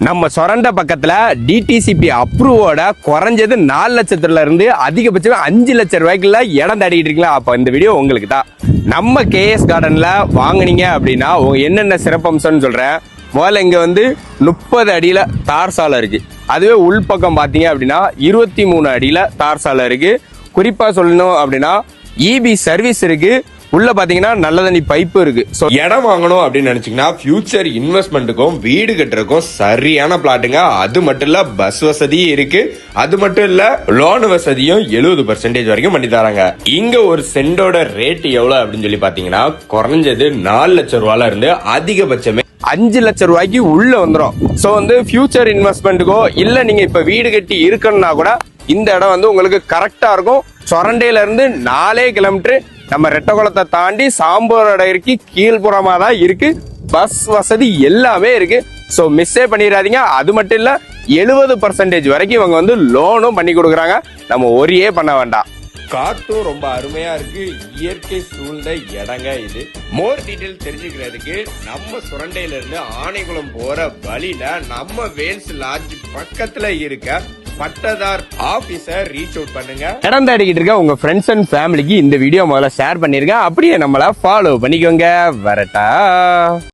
நம்ம சொரண்ட பக்கத்துல டிடிசிபி அப்ரூவோட குறைஞ்சது 4 லட்சத்துல இருந்து அதிகபட்சம் 5 லட்சம் ரூபாய்க்குள்ள இடம் தேடிட்டு இருக்கீங்களா? அப்ப இந்த வீடியோ உங்களுக்கு தான். நம்ம கேஎஸ் கார்டன்ல வாங்குனீங்க அப்படின்னா என்னென்ன சிறப்பம்சம்னு சொல்றேன். முதல்ல இங்க 30 அடியில தார் சாலை இருக்கு. அதுவே உள்பக்கம் பாத்தீங்க அப்படின்னா 23 அடியில தார் சாலை இருக்கு. குறிப்பா சொல்லணும் அப்படின்னா இபி சர்வீஸ் இருக்கு. உள்ள பாத்தீங்கன்னா நல்ல தண்ணி பைப்பு இருக்கு. சோ இடம் வாங்கணும் அப்படின்னு நினைச்சீங்கன்னா ஃபியூச்சர் இன்வெஸ்ட்மெண்ட்டுக்கும் வீடு கட்டுறதுக்கும் சரியான பிளாட்டுங்க. அது மட்டும் இல்ல பஸ் வசதியும் இருக்கு. அது மட்டும் இல்ல லோன் வசதியும் 70% வரைக்கும் பண்ணி தராங்க. இங்க ஒரு சென்டோட ரேட் எவ்வளவு அப்படின்னு சொல்லி பாத்தீங்கன்னா குறைஞ்சது 4 லட்சம் ரூபாயில இருந்து அதிகபட்சமே 5 லட்சம் ரூபாய்க்கு உள்ள வந்துடும். சோ ஃபியூச்சர் இன்வெஸ்ட்மெண்ட்டுக்கோ இல்ல நீங்க இப்ப வீடு கட்டி இருக்கணும்னா கூட இந்த இடம் உங்களுக்கு கரெக்டா இருக்கும். சொரண்டையில இருந்து 4 கிலோமீட்டர் நம்ம ரெட்டகுளத்தை தாண்டி சாம்போரடைக்கு கீழ்புறமா தான் இருக்கு. பஸ் வசதி எல்லாமே இருக்கு. சோ மிஸ்ஸே பண்ணிடாதீங்க. அது மட்டும் இல்ல 70% வரைக்கும் இவங்க லோனும் பண்ணி கொடுக்குறாங்க. நம்ம ஒரே பண்ண வேண்டாம். காட்டும் ரொம்ப அருமையா இருக்கு. இயற்கை சூழ்ந்த இடங்க இது. மோர் டீடைல் தெரிஞ்சுக்கிறதுக்கு நம்ம சுரண்டையில இருந்து ஆனைக்குளம் போற வழியில நம்ம வேல்ஸ் லாட்ஜ் பக்கத்துல இருக்க பட்டதார் ஆபீஸர் ரீச் அவுட் பண்ணுங்க. இடம் தேடிக்கிட்டு இருக்க உங்க ஃப்ரெண்ட்ஸ் அண்ட் ஃபேமிலிக்கு இந்த வீடியோ முதல்ல ஷேர் பண்ணிருங்க. அப்படியே நம்மள ஃபாலோ பண்ணிக்கோங்க. வரட்டா.